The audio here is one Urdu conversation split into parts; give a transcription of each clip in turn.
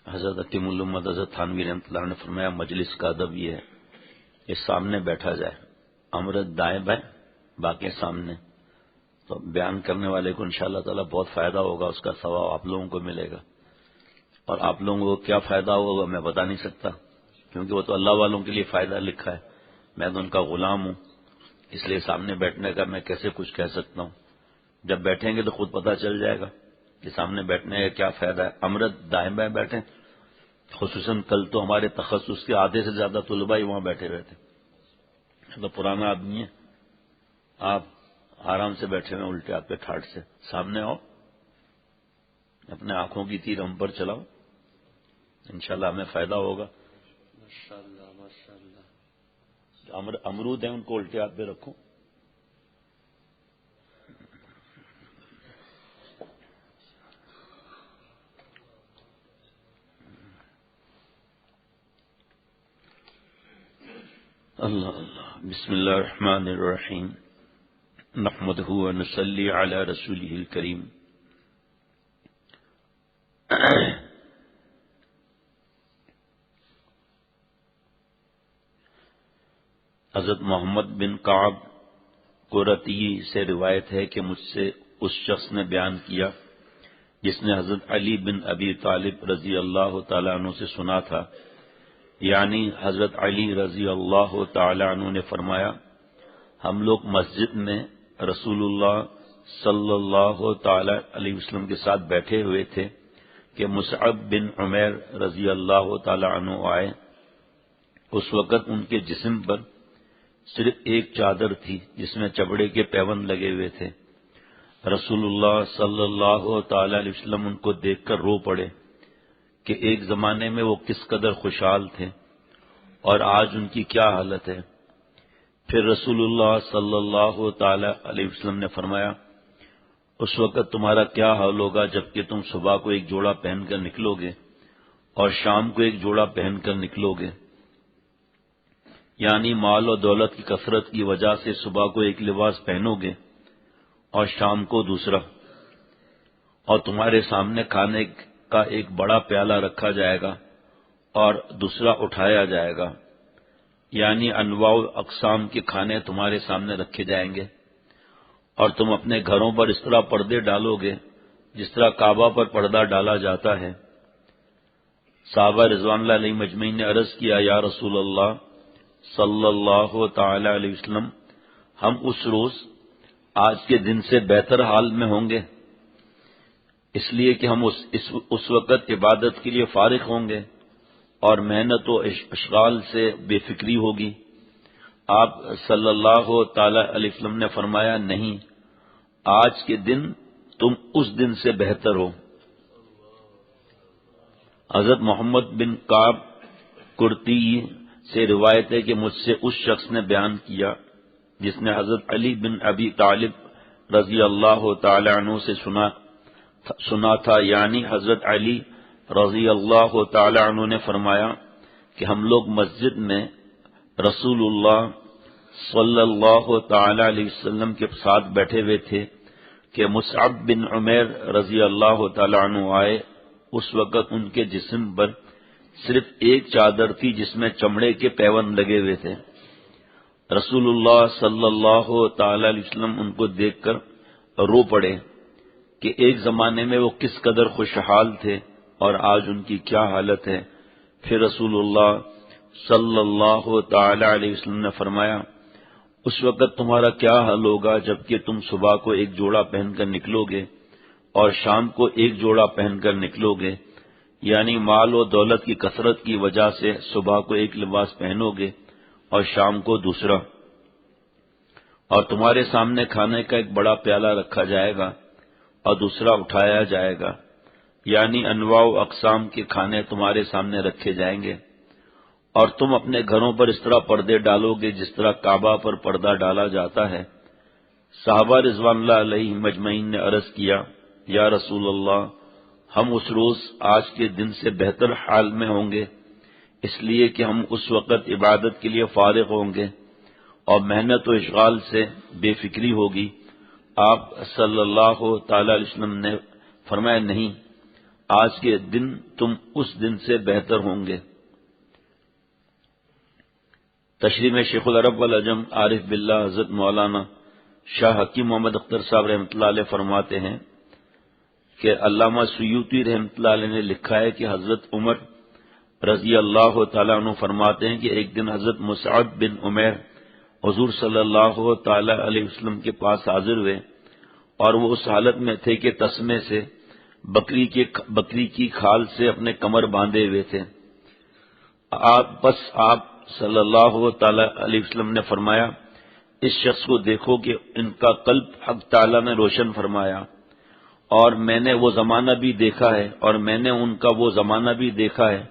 حضرت عتیم الامت حضرت تھانوی رحمۃ اللہ نے فرمایا مجلس کا ادب یہ ہے کہ سامنے بیٹھا جائے، امرت دائیں بائیں باقی سامنے، تو بیان کرنے والے کو انشاءاللہ تعالی بہت فائدہ ہوگا، اس کا ثواب آپ لوگوں کو ملے گا، اور آپ لوگوں کو کیا فائدہ ہوگا میں بتا نہیں سکتا، کیونکہ وہ تو اللہ والوں کے لیے فائدہ لکھا ہے، میں تو ان کا غلام ہوں، اس لیے سامنے بیٹھنے کا میں کیسے کچھ کہہ سکتا ہوں، جب بیٹھیں گے تو خود پتہ چل جائے گا کہ سامنے بیٹھنے کا کیا فائدہ ہے۔ امرت دائیں بائیں بیٹھیں، خصوصاً کل تو ہمارے تخصص کے آدھے سے زیادہ طلباء ہی وہاں بیٹھے ہوئے تھے، تو پرانا آدمی ہے، آپ آرام سے بیٹھے ہوئے الٹے ہاتھ پہ ٹھاٹ سے، سامنے آؤ، اپنے آنکھوں کی تیر ہم پر چلاؤ، انشاءاللہ ہمیں فائدہ ہوگا۔ ماشاءاللہ ماشاءاللہ۔ امرود ہیں ان کو الٹے ہاتھ پہ رکھو۔ اللہ اللہ، بسم اللہ الرحمن الرحیم، نحمدہ ونصلی علی رسولہ الکریم۔ حضرت محمد بن کعب قرطی سے روایت ہے کہ مجھ سے اس شخص نے بیان کیا جس نے حضرت علی بن ابی طالب رضی اللہ تعالیٰ عنہ سے سنا تھا، یعنی حضرت علی رضی اللہ تعالیٰ عنہ نے فرمایا، ہم لوگ مسجد میں رسول اللہ صلی اللہ تعالی علیہ وسلم کے ساتھ بیٹھے ہوئے تھے کہ مصعب بن عمیر رضی اللہ تعالی عنہ آئے۔ اس وقت ان کے جسم پر صرف ایک چادر تھی جس میں چمڑے کے پیوند لگے ہوئے تھے۔ رسول اللہ صلی اللہ تعالی علیہ وسلم ان کو دیکھ کر رو پڑے کہ ایک زمانے میں وہ کس قدر خوشحال تھے اور آج ان کی کیا حالت ہے۔ پھر رسول اللہ صلی اللہ تعالی علیہ وسلم نے فرمایا، اس وقت تمہارا کیا حال ہوگا جبکہ تم صبح کو ایک جوڑا پہن کر نکلو گے اور شام کو ایک جوڑا پہن کر نکلو گے، یعنی مال و دولت کی کثرت کی وجہ سے صبح کو ایک لباس پہنو گے اور شام کو دوسرا، اور تمہارے سامنے کھانے کا ایک بڑا پیالہ رکھا جائے گا اور دوسرا اٹھایا جائے گا، یعنی انواع و اقسام کے کھانے تمہارے سامنے رکھے جائیں گے، اور تم اپنے گھروں پر اس طرح پردے ڈالو گے جس طرح کعبہ پر پردہ ڈالا جاتا ہے۔ صحابہ رضوان اللہ علیہ مجمعین نے عرض کیا، یا رسول اللہ صلی اللہ تعالی علیہ وسلم، ہم اس روز آج کے دن سے بہتر حال میں ہوں گے، اس لیے کہ ہم اس وقت عبادت کے لیے فارغ ہوں گے اور محنت و اشغال سے بے فکری ہوگی۔ آپ صلی اللہ تعالی علیہ وسلم نے فرمایا، نہیں، آج کے دن تم اس دن سے بہتر ہو۔ حضرت محمد بن کعب قرطی سے روایت ہے کہ مجھ سے اس شخص نے بیان کیا جس نے حضرت علی بن ابی طالب رضی اللہ تعالی عنہ سے سنا تھا، یعنی حضرت علی رضی اللہ تعالی عنہ نے فرمایا کہ ہم لوگ مسجد میں رسول اللہ صلی اللہ تعالی علیہ وسلم کے ساتھ بیٹھے ہوئے تھے کہ مصعب بن عمیر رضی اللہ تعالی عنہ آئے۔ اس وقت ان کے جسم پر صرف ایک چادر تھی جس میں چمڑے کے پیوند لگے ہوئے تھے۔ رسول اللہ صلی اللہ تعالی علیہ وسلم ان کو دیکھ کر رو پڑے کہ ایک زمانے میں وہ کس قدر خوشحال تھے اور آج ان کی کیا حالت ہے۔ پھر رسول اللہ صلی اللہ تعالی علیہ وسلم نے فرمایا، اس وقت تمہارا کیا حال ہوگا جبکہ تم صبح کو ایک جوڑا پہن کر نکلو گے اور شام کو ایک جوڑا پہن کر نکلو گے، یعنی مال و دولت کی کثرت کی وجہ سے صبح کو ایک لباس پہنو گے اور شام کو دوسرا، اور تمہارے سامنے کھانے کا ایک بڑا پیالہ رکھا جائے گا اور دوسرا اٹھایا جائے گا، یعنی انواع و اقسام کے کھانے تمہارے سامنے رکھے جائیں گے، اور تم اپنے گھروں پر اس طرح پردے ڈالو گے جس طرح کعبہ پر پردہ ڈالا جاتا ہے۔ صحابہ رضوان اللہ علیہ مجمعین نے عرض کیا، یا رسول اللہ، ہم اس روز آج کے دن سے بہتر حال میں ہوں گے، اس لیے کہ ہم اس وقت عبادت کے لیے فارغ ہوں گے اور محنت و اشغال سے بے فکری ہوگی۔ آپ صلی اللہ تعالی علیہ وسلم نے فرمایا، نہیں، آج کے دن تم اس دن سے بہتر ہوں گے۔ تشریح میں شیخ العرب والعجم عارف باللہ حضرت مولانا شاہ حکیم محمد اختر صاحب رحمۃ اللہ علیہ فرماتے ہیں کہ علامہ سیوطی رحمۃ اللہ علیہ نے لکھا ہے کہ حضرت عمر رضی اللہ تعالیٰ عنہ فرماتے ہیں کہ ایک دن حضرت مصعب بن عمیر حضور صلی اللہ تعالی علیہ وسلم کے پاس حاضر ہوئے اور وہ اس حالت میں تھے کہ تسمے سے بکری کی کھال سے اپنے کمر باندھے ہوئے تھے۔ آپ صلی اللہ تعالی علیہ وسلم نے فرمایا، اس شخص کو دیکھو کہ ان کا قلب حق تعالی نے روشن فرمایا، اور میں نے وہ زمانہ بھی دیکھا ہے اور میں نے ان کا وہ زمانہ بھی دیکھا ہے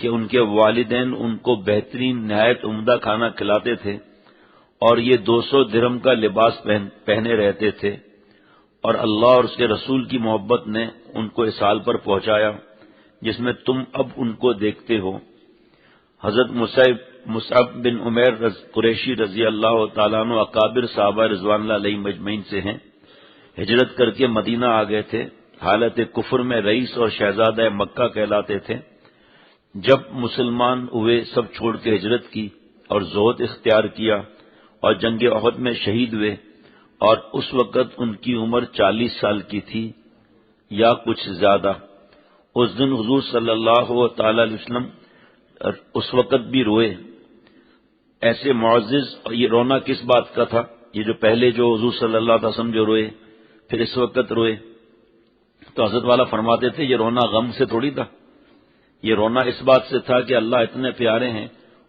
کہ ان کے والدین ان کو بہترین نہایت عمدہ کھانا کھلاتے تھے اور یہ 200 درہم کا لباس پہنے رہتے تھے، اور اللہ اور اس کے رسول کی محبت نے ان کو اس حال پر پہنچایا جس میں تم اب ان کو دیکھتے ہو۔ حضرت مصعب بن عمیر قریشی رضی اللہ تعالیٰ عنہ اکابر صحابہ رضوان اللہ علیہ مجمعین سے ہیں، ہجرت کر کے مدینہ آ گئے تھے، حالت کفر میں رئیس اور شہزادہ مکہ کہلاتے تھے۔ جب مسلمان ہوئے سب چھوڑ کے ہجرت کی اور زہد اختیار کیا اور جنگ احد میں شہید ہوئے، اور اس وقت ان کی عمر 40 سال کی تھی یا کچھ زیادہ۔ اس دن حضور صلی اللہ تعالی علیہ وسلم اس وقت بھی روئے۔ ایسے معزز، یہ رونا کس بات کا تھا؟ یہ جو پہلے جو حضور صلی اللہ علیہ وسلم جو روئے پھر اس وقت روئے، تو حضرت والا فرماتے تھے یہ رونا غم سے تھوڑی تھا، یہ رونا اس بات سے تھا کہ اللہ اتنے پیارے ہیں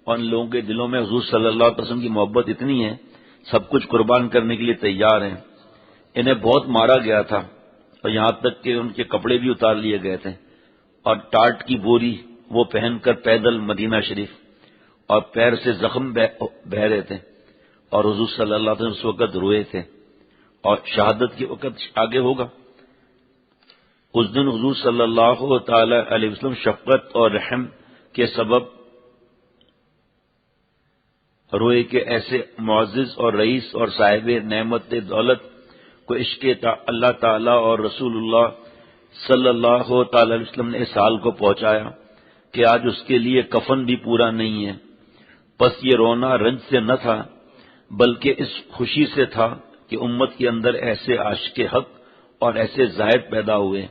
اور ان لوگوں کے دلوں میں حضور صلی اللہ علیہ وسلم کی محبت اتنی ہے، سب کچھ قربان کرنے کے لیے تیار ہیں۔ انہیں بہت مارا گیا تھا اور یہاں تک کہ ان کے کپڑے بھی اتار لیے گئے تھے، اور ٹاٹ کی بوری وہ پہن کر پیدل مدینہ شریف، اور پیر سے زخم بہ رہے تھے، اور حضور صلی اللہ علیہ وسلم اس وقت روئے تھے، اور شہادت کے وقت آگے ہوگا۔ اس دن حضور صلی اللہ تعالی علیہ وسلم شفقت اور رحم کے سبب روئے کہ ایسے معزز اور رئیس اور صاحب نعمت دولت کو عشق اللہ تعالی اور رسول اللہ صلی اللہ تعالی علیہ وسلم نے اس حال کو پہنچایا کہ آج اس کے لیے کفن بھی پورا نہیں ہے۔ پس یہ رونا رنج سے نہ تھا بلکہ اس خوشی سے تھا کہ امت کے اندر ایسے عاشق حق اور ایسے زاہد پیدا ہوئے۔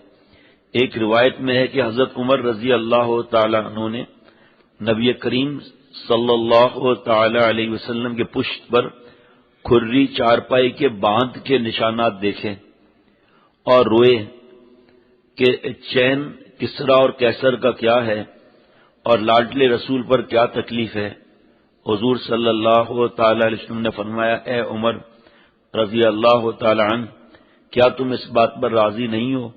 ایک روایت میں ہے کہ حضرت عمر رضی اللہ تعالی عنہ نے نبی کریم صلی اللہ تعالی علیہ وسلم کے پشت پر کھری چارپائی کے باندھ کے نشانات دیکھے اور روئے کہ چین کسرا اور کیسر کا کیا ہے اور لاڈلے رسول پر کیا تکلیف ہے۔ حضور صلی اللہ تعالی علیہ وسلم نے فرمایا، اے عمر رضی اللہ تعالی عنہ، کیا تم اس بات پر راضی نہیں ہو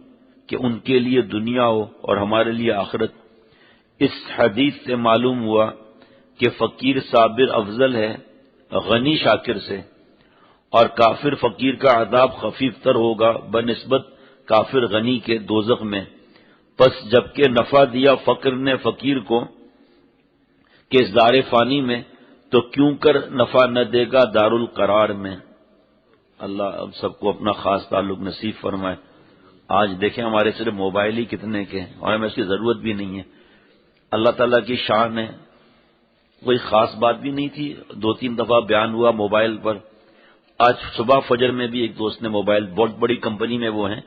کہ ان کے لیے دنیا ہو اور ہمارے لیے آخرت؟ اس حدیث سے معلوم ہوا کہ فقیر صابر افضل ہے غنی شاکر سے، اور کافر فقیر کا عذاب خفیف تر ہوگا بنسبت کافر غنی کے دوزخ میں۔ پس جبکہ نفع دیا فقر نے فقیر کو کہ اس دار فانی میں، تو کیوں کر نفع نہ دے گا دار القرار میں۔ اللہ اب سب کو اپنا خاص تعلق نصیب فرمائے۔ آج دیکھیں ہمارے صرف موبائل ہی کتنے کے ہیں اور ہمیں اس کی ضرورت بھی نہیں ہے۔ اللہ تعالیٰ کی شان ہے، کوئی خاص بات بھی نہیں تھی، 2-3 دفعہ بیان ہوا موبائل پر۔ آج صبح فجر میں بھی ایک دوست نے موبائل، بہت بڑی کمپنی میں وہ ہیں،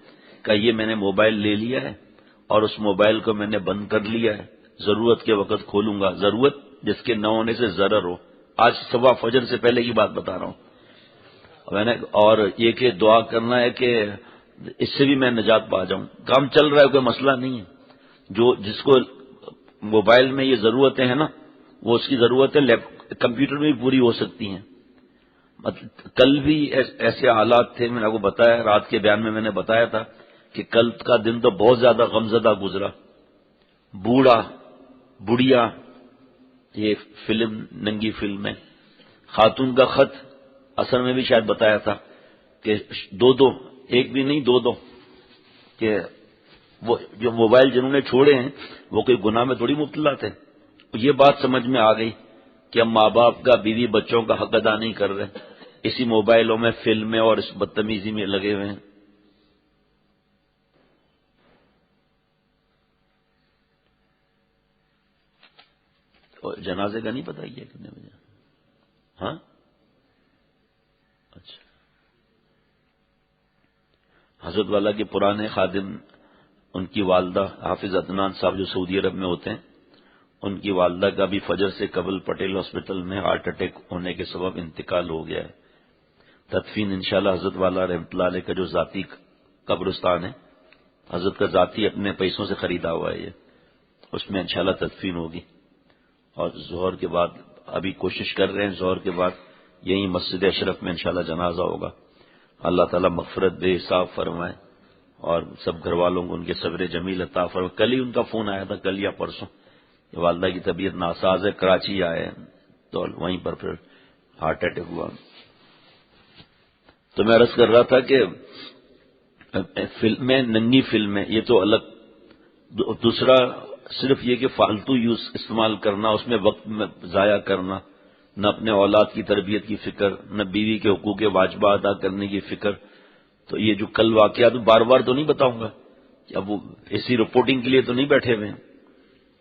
کہ یہ میں نے موبائل لے لیا ہے اور اس موبائل کو میں نے بند کر لیا ہے، ضرورت کے وقت کھولوں گا، ضرورت جس کے نہ ہونے سے ضرر ہو۔ آج صبح فجر سے پہلے کی بات بتا رہا ہوں میں نے، اور یہ کہ دعا کرنا ہے کہ اس سے بھی میں نجات پا جاؤں۔ کام چل رہا ہے، کوئی مسئلہ نہیں ہے۔ جو جس کو موبائل میں یہ ضرورتیں ہیں نا، وہ اس کی ضرورتیں کمپیوٹر میں بھی پوری ہو سکتی ہیں۔ کل بھی ایسے حالات تھے، میں نے آپ کو بتایا، رات کے بیان میں میں نے بتایا تھا کہ کل کا دن تو بہت زیادہ غمزدہ گزرا۔ بوڑھا بڑھیا، یہ فلم ننگی فلم میں خاتون کا خط، اثر میں بھی شاید بتایا تھا کہ 2 ایک بھی نہیں 2 کہ وہ جو موبائل جنہوں نے چھوڑے ہیں وہ کوئی گناہ میں تھوڑی مبتلا تھے۔ یہ بات سمجھ میں آ گئی کہ ہم ماں باپ کا، بیوی بچوں کا حق ادا نہیں کر رہے، اسی موبائلوں میں، فلمیں اور اس بدتمیزی میں لگے ہوئے ہیں۔ اور جنازے کا نہیں پتا کیا کتنے بجے؟ ہاں اچھا. حضرت والا کے پرانے خادم، ان کی والدہ حافظ عدنان صاحب جو سعودی عرب میں ہوتے ہیں، ان کی والدہ کا بھی فجر سے قبل پٹیل ہاسپٹل میں ہارٹ اٹیک ہونے کے سبب انتقال ہو گیا ہے. تدفین انشاءاللہ حضرت والا رحمۃ اللہ علیہ کا جو ذاتی قبرستان ہے، حضرت کا ذاتی اپنے پیسوں سے خریدا ہوا ہے یہ، اس میں انشاءاللہ تدفین ہوگی. اور ظہر کے بعد ابھی کوشش کر رہے ہیں، ظہر کے بعد یہی مسجد اشرف میں انشاءاللہ جنازہ ہوگا. اللہ تعالیٰ مغفرت بے حساب فرمائے اور سب گھر والوں کو ان کے صبر جمیل عطا فرمائے. کل ہی ان کا فون آیا تھا، کل یا پرسوں، کہ والدہ کی طبیعت ناساز ہے، کراچی آئے تو وہیں پر پھر ہارٹ اٹیک ہوا. تو میں عرض کر رہا تھا کہ فلمیں، ننگی فلمیں، یہ تو الگ. دوسرا صرف یہ کہ فالتو یوز استعمال کرنا، اس میں وقت میں ضائع کرنا، نہ اپنے اولاد کی تربیت کی فکر، نہ بیوی کے حقوق واجبات ادا کرنے کی فکر. تو یہ جو کل واقعات بار بار تو نہیں بتاؤں گا، اب وہ ایسی رپورٹنگ کے لیے تو نہیں بیٹھے ہوئے ہیں،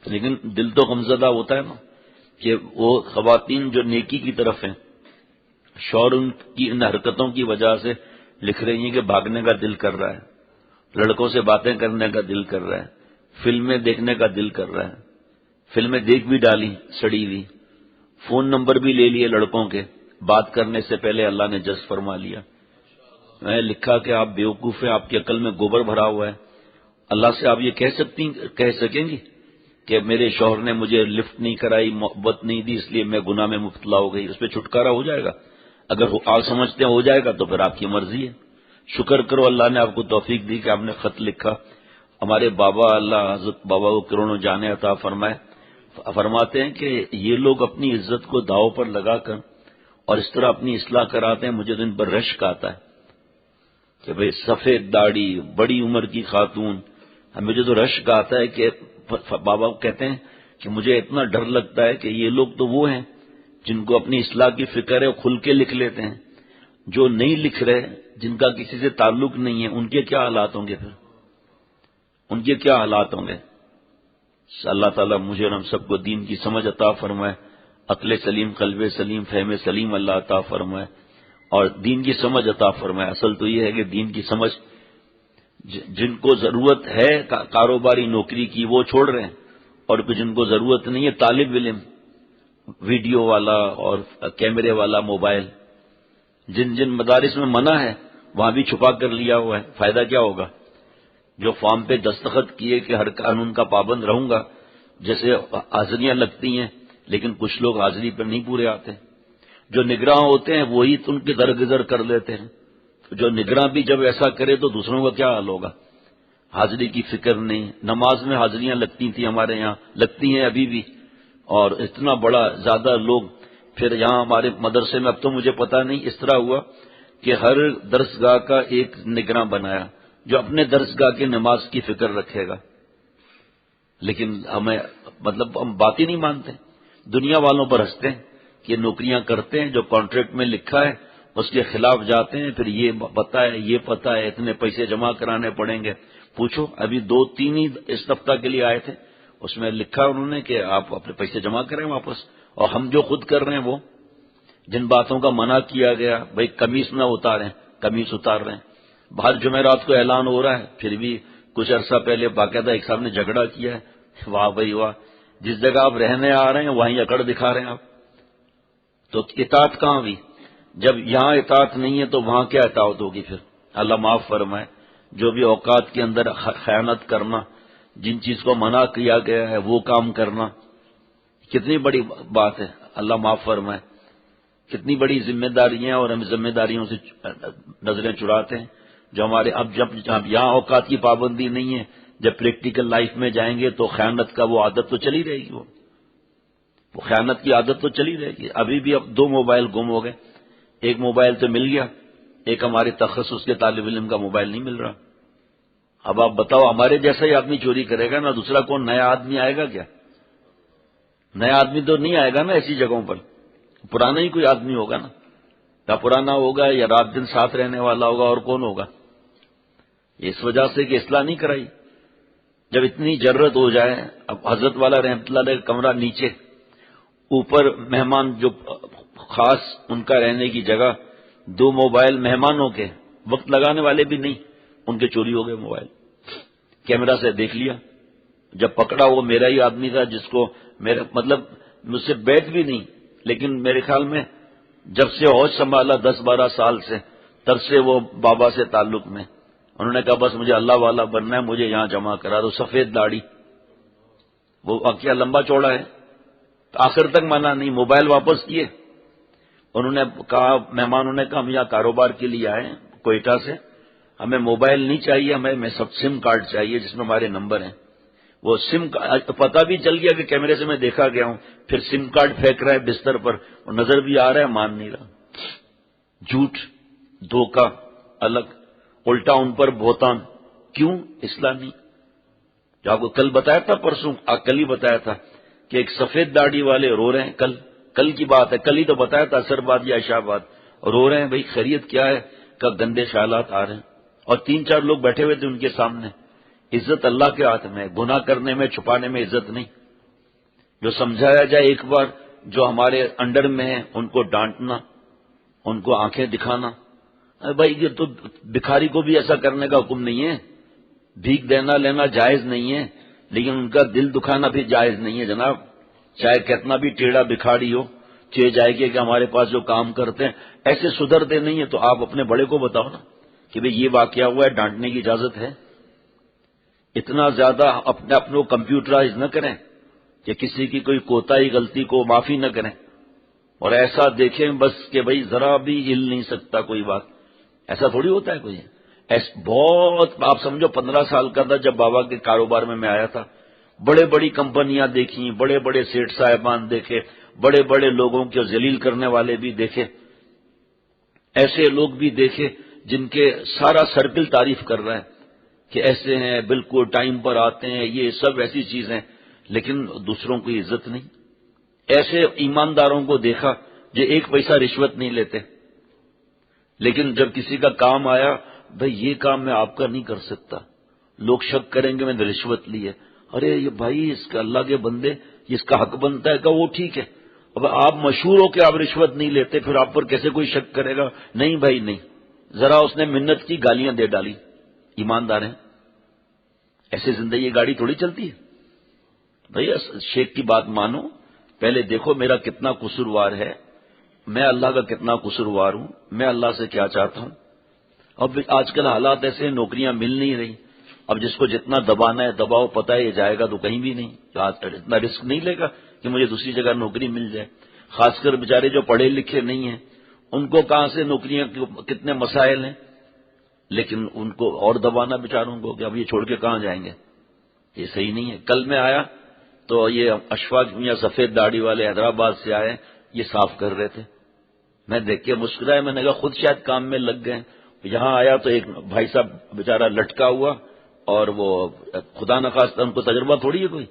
لیکن دل تو غمزدہ ہوتا ہے نا کہ وہ خواتین جو نیکی کی طرف ہیں، شوہر ان کی ان حرکتوں کی وجہ سے لکھ رہی ہیں کہ بھاگنے کا دل کر رہا ہے، لڑکوں سے باتیں کرنے کا دل کر رہا ہے، فلمیں دیکھنے کا دل کر رہا ہے. فلمیں دیکھ بھی ڈالی سڑی ہوئی، فون نمبر بھی لے لیے لڑکوں کے، بات کرنے سے پہلے اللہ نے جذب فرما لیا. میں نے لکھا کہ آپ بیوقوف ہیں، آپ کی عقل میں گوبر بھرا ہوا ہے. اللہ سے آپ یہ کہہ سکیں گی کہ میرے شوہر نے مجھے لفٹ نہیں کرائی، محبت نہیں دی، اس لیے میں گناہ میں مبتلا ہو گئی. اس پہ چھٹکارا ہو جائے گا؟ اگر آپ سمجھتے ہیں ہو جائے گا تو پھر آپ کی مرضی ہے. شکر کرو اللہ نے آپ کو توفیق دی کہ آپ نے خط لکھا. ہمارے بابا، اللہ حضرت بابا کو کروڑوں جانے عطا فرمائے، فرماتے ہیں کہ یہ لوگ اپنی عزت کو داؤ پر لگا کر اور اس طرح اپنی اصلاح کراتے ہیں. مجھے تو ان پر رشک آتا ہے کہ بھئی سفید داڑھی، بڑی عمر کی خاتون. مجھے تو رشک آتا ہے کہ بابا کہتے ہیں کہ مجھے اتنا ڈر لگتا ہے کہ یہ لوگ تو وہ ہیں جن کو اپنی اصلاح کی فکر ہے، کھل کے لکھ لیتے ہیں. جو نہیں لکھ رہے، جن کا کسی سے تعلق نہیں ہے، ان کے کیا حالات ہوں گے؟ پھر ان کے کیا حالات ہوں گے؟ اللہ تعالیٰ مجھے اور ہم سب کو دین کی سمجھ عطا فرمائے، عقل سلیم، قلب سلیم، فہم سلیم اللہ عطا فرمائے اور دین کی سمجھ عطا فرمائے. اصل تو یہ ہے کہ دین کی سمجھ جن کو ضرورت ہے کاروباری نوکری کی وہ چھوڑ رہے ہیں، اور جن کو ضرورت نہیں ہے طالب علم، ویڈیو والا اور کیمرے والا موبائل، جن مدارس میں منع ہے وہاں بھی چھپا کر لیا ہوا ہے. فائدہ کیا ہوگا؟ جو فارم پہ دستخط کیے کہ ہر قانون کا پابند رہوں گا، جیسے حاضریاں لگتی ہیں لیکن کچھ لوگ حاضری پر نہیں پورے آتے. جو نگراں ہوتے ہیں وہی ان کے درگزر کر لیتے ہیں. جو نگراں بھی جب ایسا کرے تو دوسروں کا کیا حال ہوگا؟ حاضری کی فکر نہیں. نماز میں حاضریاں لگتی تھیں ہمارے یہاں، لگتی ہیں ابھی بھی، اور اتنا بڑا زیادہ لوگ. پھر یہاں ہمارے مدرسے میں اب تو مجھے پتہ نہیں، اس طرح ہوا کہ ہر درسگاہ کا ایک نگراں بنایا جو اپنے درسگاہ کی نماز کی فکر رکھے گا. لیکن ہمیں ہم بات ہی نہیں مانتے، دنیا والوں پر ہنستے ہیں کہ نوکریاں کرتے ہیں، جو کانٹریکٹ میں لکھا ہے اس کے خلاف جاتے ہیں. پھر یہ پتہ ہے، یہ پتہ ہے، اتنے پیسے جمع کرانے پڑیں گے. پوچھو، ابھی 2-3 ہی اس ہفتہ کے لیے آئے تھے، اس میں لکھا انہوں نے کہ آپ اپنے پیسے جمع کریں واپس. اور ہم جو خود کر رہے ہیں، وہ جن باتوں کا منع کیا گیا، بھئی قمیص نہ اتاریں، قمیص اتار رہے ہیں. باہر جمعرات کو اعلان ہو رہا ہے، پھر بھی کچھ عرصہ پہلے باقاعدہ ایک صاحب نے جھگڑا کیا ہے. واہ بھائی واہ، جس جگہ آپ رہنے آ رہے ہیں وہیں اکڑ دکھا رہے ہیں آپ. تو اطاعت کہاں ہوئی؟ جب یہاں اطاعت نہیں ہے تو وہاں کیا اطاعت ہوگی؟ پھر اللہ معاف فرمائے. جو بھی اوقات کے اندر خیانت کرنا، جن چیز کو منع کیا گیا ہے وہ کام کرنا، کتنی بڑی بات ہے. اللہ معاف فرمائے. کتنی بڑی ذمہ داریاں، اور ہم ذمہ داریوں سے نظریں چراتے ہیں. جو ہمارے اب یہاں اوقات کی پابندی نہیں ہے، جب پریکٹیکل لائف میں جائیں گے تو خیانت کا وہ عادت تو چلی رہے گی. وہ خیانت کی عادت تو چلی رہے گی. ابھی بھی اب 2 موبائل گم ہو گئے. ایک موبائل تو مل گیا، ایک ہمارے تخصص کے طالب علم کا موبائل نہیں مل رہا. اب آپ بتاؤ، ہمارے جیسا ہی آدمی چوری کرے گا نا، دوسرا کون نیا آدمی آئے گا کیا؟ نیا آدمی تو نہیں آئے گا نا ایسی جگہوں پر. پرانا ہی کوئی آدمی ہوگا نا، یا پرانا ہوگا یا رات دن ساتھ رہنے والا ہوگا، اور کون ہوگا؟ اس وجہ سے کہ اصلاح نہیں کرائی. جب اتنی ضرورت ہو جائے، اب حضرت والا رحمت اللہ علیہ کا کمرہ نیچے، اوپر مہمان جو خاص ان کا رہنے کی جگہ، 2 موبائل مہمانوں کے، وقت لگانے والے بھی نہیں، ان کے چوری ہو گئے موبائل، کیمرہ سے دیکھ لیا، جب پکڑا وہ میرا ہی آدمی تھا جس کو میرا مطلب مجھ سے بیت بھی نہیں، لیکن میرے خیال میں جب سے ہوش سنبھالا 10-12 سال سے، تب سے وہ بابا سے تعلق میں، انہوں نے کہا بس مجھے اللہ والا بننا ہے، مجھے یہاں جمع کرا دو، سفید داڑھی، وہ واقعہ لمبا چوڑا ہے، تو آخر تک منع نہیں، موبائل واپس کیے، انہوں نے کہا، مہمانوں نے کہا ہم یہاں کاروبار کے لیے آئے ہیں کوئٹہ سے، ہمیں موبائل نہیں چاہیے، ہمیں سم کارڈ چاہیے جس میں ہمارے نمبر ہیں، وہ سم پتہ بھی چل گیا کہ کیمرے سے میں دیکھا گیا ہوں، پھر سم کارڈ پھینک رہا ہے بستر پر، اور نظر بھی آ رہا ہے، مان نہیں رہا، جھوٹ، دھوکہ الگ، الٹا ان پر بہتان، کیوں؟ اسلامی، جو آپ کو کل بتایا تھا، پرسوں کل ہی بتایا تھا کہ ایک سفید داڑھی والے رو رہے ہیں، کل کی بات ہے، کل ہی تو بتایا تھا، عصر بعد یا عشاء بعد، رو رہے ہیں بھائی خیریت کیا ہے، کہ گندے خیالات آ رہے ہیں، اور 3-4 لوگ بیٹھے ہوئے تھے ان کے سامنے، عزت اللہ کے ہاتھ میں، گناہ کرنے میں چھپانے میں عزت نہیں، جو سمجھایا جائے ایک بار، جو ہمارے انڈر میں ہیں ان کو ڈانٹنا، ان کو آنکھیں دکھانا، بھائی یہ تو بھکاری کو بھی ایسا کرنے کا حکم نہیں ہے، بھیک دینا لینا جائز نہیں ہے، لیکن ان کا دل دکھانا بھی جائز نہیں ہے جناب، چاہے کتنا بھی ٹیڑھا بھکاری ہو، چاہے جائے کہ ہمارے پاس جو کام کرتے ہیں ایسے سدھرتے نہیں ہیں، تو آپ اپنے بڑے کو بتاؤ نا کہ بھئی یہ واقعہ ہوا ہے، ڈانٹنے کی اجازت ہے؟ اتنا زیادہ اپنے کو کمپیوٹرائز نہ کریں کہ کسی کی کوئی کوتاہی غلطی کو معافی نہ کریں، اور ایسا دیکھیں بس کہ بھئی ذرا بھی ہل نہیں سکتا کوئی بات، ایسا تھوڑی ہوتا ہے کوئی، بہت آپ سمجھو 15 سال کا تھا جب بابا کے کاروبار میں آیا تھا، بڑے بڑی کمپنیاں دیکھی، بڑے بڑے سیٹ صاحبان دیکھے، بڑے بڑے لوگوں کے ذلیل کرنے والے بھی دیکھے، ایسے لوگ بھی دیکھے جن کے سارا سرکل تعریف کر رہا ہے کہ ایسے ہیں، بالکل ٹائم پر آتے ہیں، یہ سب ایسی چیزیں، لیکن دوسروں کی عزت نہیں۔ ایسے ایمانداروں کو دیکھا جو 1 پیسہ رشوت نہیں لیتے، لیکن جب کسی کا کام آیا، بھئی یہ کام میں آپ کا نہیں کر سکتا، لوگ شک کریں گے میں نے رشوت لی ہے، ارے یہ بھائی اس کا اللہ کے بندے جس کا حق بنتا ہے کہ وہ ٹھیک ہے، اب آپ مشہور ہو کہ آپ رشوت نہیں لیتے، پھر آپ پر کیسے کوئی شک کرے گا؟ نہیں بھائی نہیں، ذرا اس نے منت کی، گالیاں دے ڈالی، ایماندار ہیں، ایسے زندگی گاڑی تھوڑی چلتی ہے بھیا، شیخ کی بات مانو، پہلے دیکھو میرا کتنا قصوروار ہے، میں اللہ کا کتنا قصوروار ہوں، میں اللہ سے کیا چاہتا ہوں۔ اب آج کل حالات ایسے ہیں، نوکریاں مل نہیں رہی، اب جس کو جتنا دبانا ہے دباؤ، پتہ ہے یہ جائے گا تو کہیں بھی نہیں، اتنا رسک نہیں لے گا کہ مجھے دوسری جگہ نوکری مل جائے، خاص کر بیچارے جو پڑھے لکھے نہیں ہیں، ان کو کہاں سے نوکریاں، کتنے مسائل ہیں، لیکن ان کو اور دبانا بیچاروں کو کہ اب یہ چھوڑ کے کہاں جائیں گے، یہ صحیح نہیں ہے۔ کل میں آیا تو یہ اشفاق میاں سفید داڑھی والے حیدرآباد سے آئے، یہ صاف کر رہے تھے، میں دیکھ کے مسکرایا، میں نے کہا خود شاید کام میں لگ گئے، یہاں آیا تو ایک بھائی صاحب بیچارہ لٹکا ہوا، اور وہ خدا نخواستہ، ان کو تجربہ تھوڑی ہے کوئی،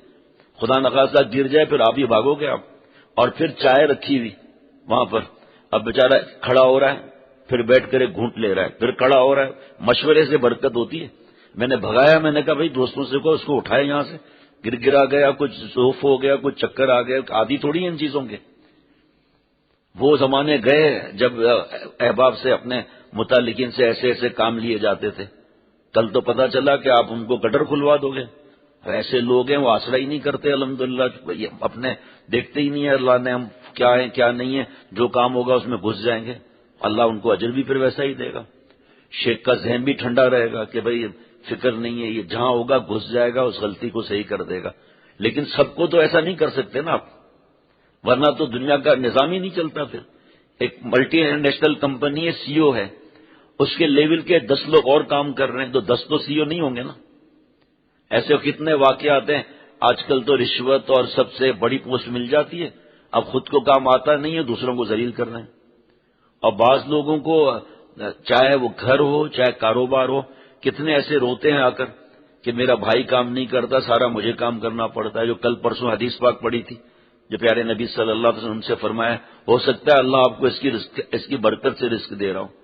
خدا نخواستہ گر جائے پھر آپ ہی بھاگو گے آپ، اور پھر چائے رکھی ہوئی وہاں پر، اب بیچارہ کھڑا ہو رہا ہے، پھر بیٹھ کر ایک گھونٹ لے رہا ہے، پھر کھڑا ہو رہا ہے، مشورے سے برکت ہوتی ہے۔ میں نے بھگایا، میں نے کہا بھائی دوستوں سے کو اس کو اٹھائے یہاں سے، گرا گیا، کچھ ذوف ہو گیا، کچھ چکر آ گیا، عادی تھوڑی ہیں ان چیزوں کے۔ وہ زمانے گئے جب احباب سے، اپنے متعلقین سے ایسے ایسے کام لیے جاتے تھے، کل تو پتہ چلا کہ آپ ان کو گٹر کھلوا دو گے، ایسے لوگ ہیں وہ آسرا ہی نہیں کرتے، الحمدللہ اپنے دیکھتے ہی نہیں ہے اللہ نے ہم کیا ہیں کیا نہیں ہے، جو کام ہوگا اس میں گھس جائیں گے، اللہ ان کو اجر بھی پھر ویسا ہی دے گا۔ شیخ کا ذہن بھی ٹھنڈا رہے گا کہ بھئی فکر نہیں ہے، یہ جہاں ہوگا گھس جائے گا، اس غلطی کو صحیح کر دے گا، لیکن سب کو تو ایسا نہیں کر سکتے نا آپ، ورنہ تو دنیا کا نظام ہی نہیں چلتا۔ پھر ایک ملٹی نیشنل کمپنی ہے، سی او ہے، اس کے لیول کے 10 لوگ اور کام کر رہے ہیں، تو 10 تو سی او نہیں ہوں گے نا۔ ایسے کتنے واقعات ہیں، آج کل تو رشوت اور سب سے بڑی پوسٹ مل جاتی ہے، اب خود کو کام آتا نہیں ہے، دوسروں کو ذلیل کر رہے ہیں۔ اور بعض لوگوں کو چاہے وہ گھر ہو چاہے کاروبار ہو، کتنے ایسے روتے ہیں آ کر کہ میرا بھائی کام نہیں کرتا، سارا مجھے کام کرنا پڑتا ہے۔ جو کل پرسوں حدیث پاک پڑھی تھی، جو پیارے نبی صلی اللہ علیہ وسلم سے فرمایا، ہو سکتا ہے اللہ آپ کو اس کی برکت سے رزق دے رہا ہوں۔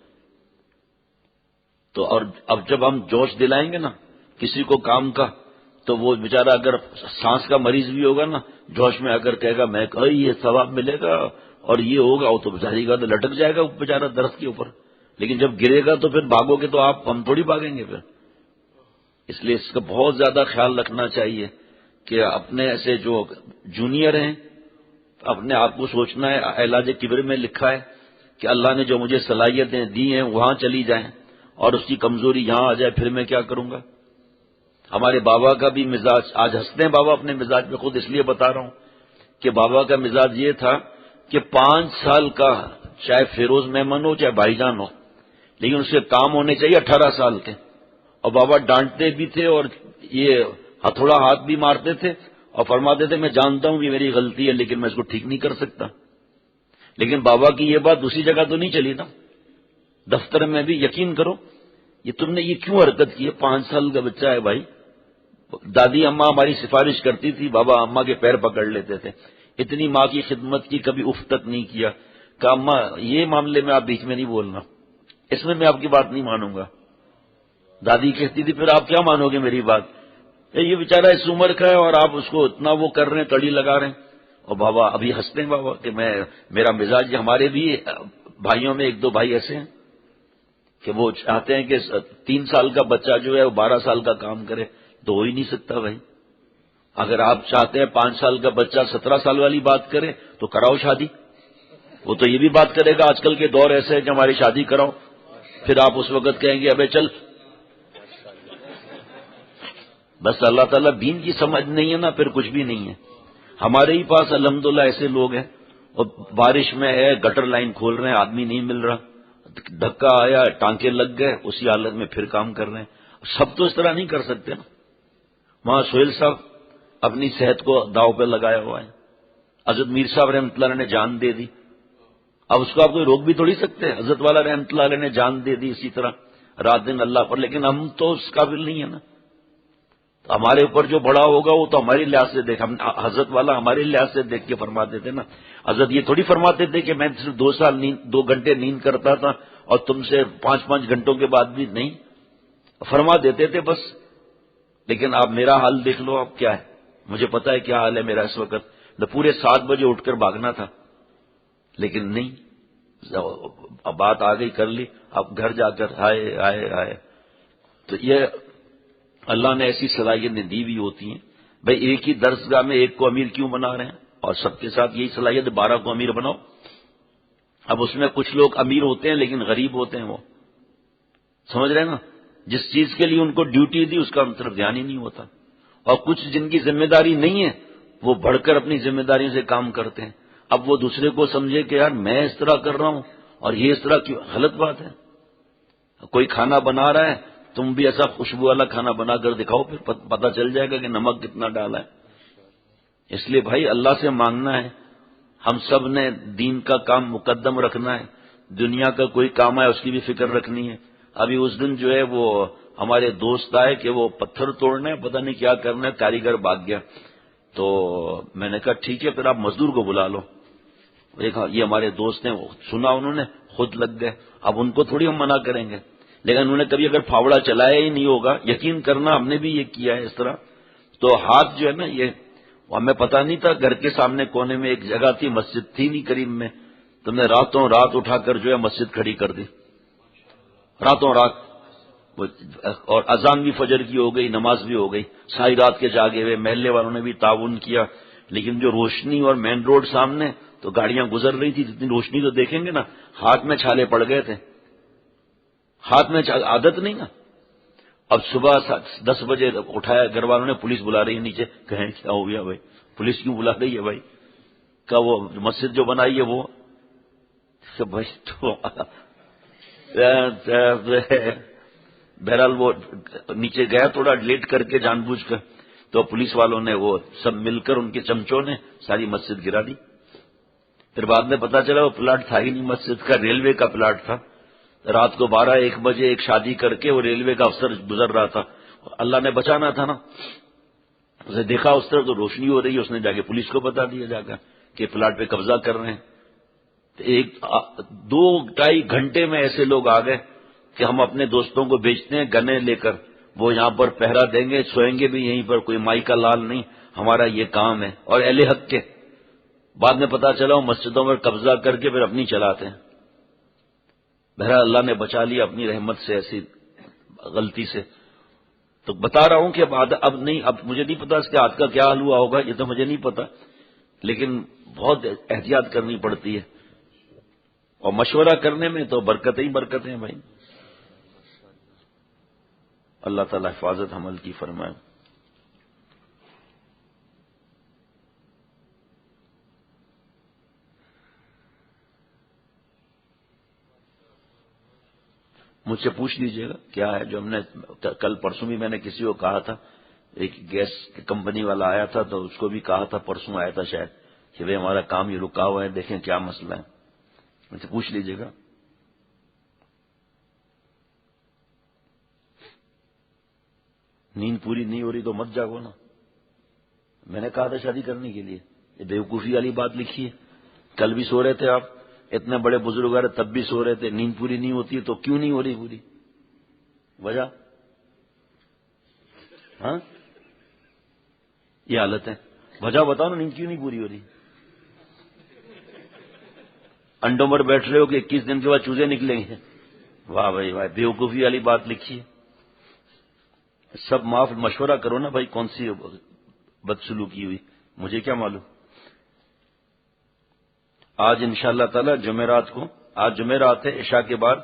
تو اور اب جب ہم جوش دلائیں گے نا کسی کو کام کا، تو وہ بیچارہ اگر سانس کا مریض بھی ہوگا نا، جوش میں اگر کہے گا میں یہ ثواب ملے گا اور یہ ہوگا، وہ تو ظاہری بات ہے لٹک جائے گا بیچارہ درخت کے اوپر. لیکن جب گرے گا تو پھر بھاگو گے تو ہم تھوڑی بھاگیں گے پھر. اس لیے اس کا بہت زیادہ خیال رکھنا چاہیے کہ اپنے ایسے جو جونیئر ہیں اپنے آپ کو سوچنا ہے. علاج کبر میں لکھا ہے کہ اللہ نے جو مجھے صلاحیتیں دی ہیں وہاں چلی جائیں اور اس کی کمزوری یہاں آ جائے، پھر میں کیا کروں گا. ہمارے بابا کا بھی مزاج، آج ہنستے ہیں بابا اپنے مزاج میں، خود اس لیے بتا رہا ہوں کہ بابا کا مزاج یہ تھا کہ 5 سال کا چاہے فیروز مہمان ہو چاہے بھائی جان ہو، لیکن اس کے کام ہونے چاہیے 18 سال کے. اور بابا ڈانٹتے بھی تھے اور یہ ہتھوڑا ہاتھ بھی مارتے تھے اور فرماتے تھے میں جانتا ہوں کہ میری غلطی ہے لیکن میں اس کو ٹھیک نہیں کر سکتا. لیکن بابا کی یہ بات دوسری جگہ تو نہیں چلی نا، دفتر میں بھی. یقین کرو یہ تم نے یہ کیوں حرکت کی ہے، 5 سال کا بچہ ہے بھائی. دادی اماں ہماری سفارش کرتی تھی، بابا اماں کے پیر پکڑ لیتے تھے. اتنی ماں کی خدمت کی، کبھی اف تک نہیں کیا کہ اماں یہ معاملے میں آپ بیچ میں نہیں بولنا، اس میں آپ کی بات نہیں مانوں گا. دادی کہتی تھی پھر آپ کیا مانو گے میری بات، یہ بیچارہ اس عمر کا ہے اور آپ اس کو اتنا وہ کر رہے ہیں، کڑی لگا رہے ہیں. اور بابا ابھی ہنستے ہیں بابا کہ میرا مزاج، ہمارے بھی بھائیوں میں 1-2 بھائی ایسے ہیں کہ وہ چاہتے ہیں کہ 3 سال کا بچہ جو ہے وہ 12 سال کا کام کرے، تو ہو ہی نہیں سکتا بھائی. اگر آپ چاہتے ہیں 5 سال کا بچہ 17 سال والی بات کرے تو کراؤ شادی. وہ تو یہ بھی بات کرے گا آج کل کے دور ایسے ہے کہ ہماری شادی کراؤ، پھر آپ اس وقت کہیں گے ابے چل. بس اللہ تعالیٰ دین کی سمجھ نہیں ہے نا، پھر کچھ بھی نہیں ہے. ہمارے ہی پاس الحمدللہ ایسے لوگ ہیں، اور بارش میں ہے گٹر لائن کھول رہے ہیں، آدمی نہیں مل رہا، دھکا آیا ٹانکے لگ گئے، اسی حالت میں پھر کام کر رہے ہیں. سب تو اس طرح نہیں کر سکتے نا. وہاں سہیل صاحب اپنی صحت کو داؤ پہ لگایا ہوا ہے. حضرت میر صاحب رحمۃ اللہ علیہ نے جان دے دی، اب اس کو آپ کوئی روک بھی تھوڑی سکتے. حضرت والا رحمۃ اللہ علیہ نے جان دے دی اسی طرح رات دن اللہ پر، لیکن ہم تو اس قابل نہیں ہے نا. ہمارے اوپر جو بڑا ہوگا وہ تو ہمارے لحاظ سے دیکھ، ہم حضرت والا ہمارے لحاظ سے دیکھ کے فرماتے تھے نا. حضرت یہ تھوڑی فرماتے تھے کہ میں صرف 2 گھنٹے نیند کرتا تھا اور تم سے 5 گھنٹوں کے بعد بھی نہیں، فرما دیتے تھے بس. لیکن آپ میرا حال دیکھ لو اب کیا ہے، مجھے پتا ہے کیا حال ہے میرا اس وقت. پورے 7 بجے اٹھ کر بھاگنا تھا لیکن نہیں، اب بات آ گئی کر لی. اب گھر جا کر ہائے ہائے ہائے. تو یہ اللہ نے ایسی صلاحیتیں دی ہوئی ہوتی ہیں. بھائی ایک ہی درسگاہ میں ایک کو امیر کیوں بنا رہے ہیں، اور سب کے ساتھ یہی صلاحیت 12 کو امیر بناؤ. اب اس میں کچھ لوگ امیر ہوتے ہیں لیکن غریب ہوتے ہیں، وہ سمجھ رہے ہیں نا، جس چیز کے لیے ان کو ڈیوٹی دی اس کا ان طرف دھیان ہی نہیں ہوتا. اور کچھ جن کی ذمہ داری نہیں ہے وہ بڑھ کر اپنی ذمہ داریوں سے کام کرتے ہیں. اب وہ دوسرے کو سمجھے کہ یار میں اس طرح کر رہا ہوں اور یہ اس طرح کیوں، غلط بات ہے. کوئی کھانا بنا رہا ہے تم بھی ایسا خوشبو والا کھانا بنا کر دکھاؤ، پھر پتہ چل جائے گا کہ نمک کتنا ڈالا ہے. اس لیے بھائی اللہ سے مانگنا ہے، ہم سب نے دین کا کام مقدم رکھنا ہے. دنیا کا کوئی کام ہے اس کی بھی فکر رکھنی ہے. ابھی اس دن جو ہے وہ ہمارے دوست آئے کہ وہ پتھر توڑنا ہے، پتہ نہیں کیا کرنا ہے، کاریگر بھاگ گیا. تو میں نے کہا ٹھیک ہے پھر آپ مزدور کو بلا لو. دیکھا یہ ہمارے دوست ہیں، سنا انہوں نے خود لگ گئے. اب ان کو تھوڑی ہم منع کریں گے، لیکن انہوں نے کبھی اگر پھاوڑا چلایا ہی نہیں ہوگا، یقین کرنا ہم نے بھی یہ کیا ہے اس طرح. تو ہاتھ جو ہے نا یہ ہمیں پتہ نہیں تھا. گھر کے سامنے کونے میں ایک جگہ تھی، مسجد تھی نہیں قریب میں، تو میں راتوں رات اٹھا کر جو ہے مسجد کھڑی کر دی، راتوں رات. اور اذان بھی فجر کی ہو گئی، نماز بھی ہو گئی، ساری رات کے جاگے ہوئے. محلے والوں نے بھی تعاون کیا، لیکن جو روشنی اور مین روڈ سامنے تو گاڑیاں گزر رہی تھی، جتنی روشنی تو دیکھیں گے نا، ہاتھ میں چھالے پڑ گئے تھے. ہاتھ میں عادت نہیں نا. اب صبح 10 بجے اٹھایا، گھر والوں نے پولیس بلا رہی ہے نیچے. کہیں کیا ہو گیا بھائی، پولیس کیوں بلا رہی ہے بھائی؟ کہ وہ مسجد جو بنائی ہے وہ بھائی تو بہرحال وہ نیچے گیا تھوڑا لیٹ کر کے جان بوجھ کر، تو پولیس والوں نے وہ سب مل کر ان کے چمچوں نے ساری مسجد گرا دی. پھر بعد میں پتا چلا وہ پلاٹ تھا ہی نہیں مسجد کا، ریلوے کا پلاٹ تھا. رات کو 12-1 بجے ایک شادی کر کے وہ ریلوے کا افسر گزر رہا تھا، اللہ نے بچانا تھا نا. اسے دیکھا اس طرح تو روشنی ہو رہی ہے، اس نے جا کے پولیس کو بتا دیا جا کر کہ پلاٹ پہ قبضہ کر رہے ہیں. 1-2-2.5 گھنٹے میں ایسے لوگ آ گئے کہ ہم اپنے دوستوں کو بیچتے ہیں گنے لے کر. وہ یہاں پر پہرا دیں گے، سوئیں گے بھی یہیں پر، کوئی مائی کا لال نہیں، ہمارا یہ کام ہے. اور اہل حق کے بعد میں پتا چلا وہ مسجدوں پر قبضہ کر کے پھر اپنی چلاتے ہیں. بہرحال اللہ نے بچا لیا اپنی رحمت سے ایسی غلطی سے. تو بتا رہا ہوں کہ اب نہیں، اب مجھے نہیں پتا اس کے ہاتھ کا کیا حال ہوا ہوگا، یہ تو مجھے نہیں پتا، لیکن بہت احتیاط کرنی پڑتی ہے. اور مشورہ کرنے میں تو برکتیں ہی برکتیں ہیں بھائی. اللہ تعالی حفاظت عمل کی فرمائے. مجھ سے پوچھ لیجئے گا کیا ہے جو ہم نے کل پرسوں بھی میں نے کسی کو کہا تھا، ایک گیس کمپنی والا آیا تھا تو اس کو بھی کہا تھا، پرسوں آیا تھا شاید، کہ بھئی ہمارا کام یہ رکا ہوا ہے، دیکھیں کیا مسئلہ ہے. مجھ سے پوچھ لیجئے گا. نیند پوری نہیں ہو رہی تو مت جاگو نا. میں نے کہا تھا شادی کرنے کے لیے، یہ بیوقوفی والی بات لکھی ہے. کل بھی سو رہے تھے آپ، اتنے بڑے بزرگ آ رہے تب بھی سو رہے تھے. نیند پوری نہیں ہوتی تو کیوں نہیں ہو رہی پوری؟ وجہ ہاں یہ حالت ہے. وجہ بتاؤ نا، نیند کیوں نہیں پوری ہو رہی؟ انڈوں پر بیٹھ رہے ہو کہ 21 دن کے بعد چوزے نکلیں گے. واہ بھائی واہ، بیوقوفی والی بات لکھی ہے. سب معاف، مشورہ کرو نا بھائی، کون سی بدسلوکی ہوئی، مجھے کیا معلوم. آج انشاءاللہ تعالی جمعرات کو، آج جمعرات ہے، عشاء کے بعد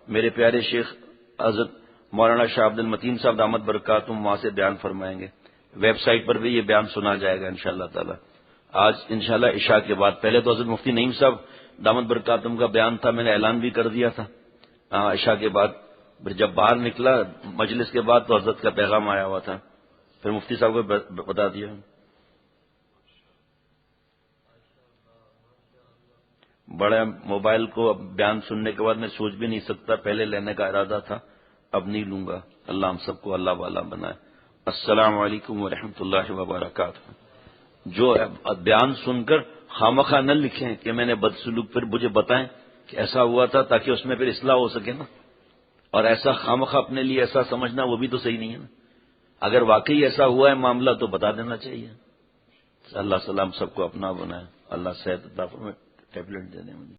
میرے پیارے شیخ حضرت مولانا شاہ عبد المتین صاحب دامت برکاتہم وہاں سے بیان فرمائیں گے. ویب سائٹ پر بھی یہ بیان سنا جائے گا انشاءاللہ تعالی. آج انشاءاللہ عشاء کے بعد. پہلے تو حضرت مفتی نعیم صاحب دامت برکاتہم کا بیان تھا، میں نے اعلان بھی کر دیا تھا. عشاء کے بعد پھر جب باہر نکلا مجلس کے بعد تو حضرت کا پیغام آیا ہوا تھا، پھر مفتی صاحب کو بتا دیا. بڑے موبائل کو اب بیان سننے کے بعد میں سوچ بھی نہیں سکتا، پہلے لینے کا ارادہ تھا، اب نہیں لوں گا. اللہ ہم سب کو اللہ والا بنائے. السلام علیکم ورحمۃ اللہ وبرکاتہ. جو بیان سن کر خامخواہ نہ لکھیں کہ میں نے بدسلوک، پھر مجھے بتائیں کہ ایسا ہوا تھا تاکہ اس میں پھر اصلاح ہو سکے نا. اور ایسا خامخواہ اپنے لیے ایسا سمجھنا وہ بھی تو صحیح نہیں ہے نا. اگر واقعی ایسا ہوا ہے معاملہ تو بتا دینا چاہیے. اللہ سلام سب کو اپنا بنائے. اللہ صحت عطا فرمائے. ٹیبلٹ دے دیں مجھے.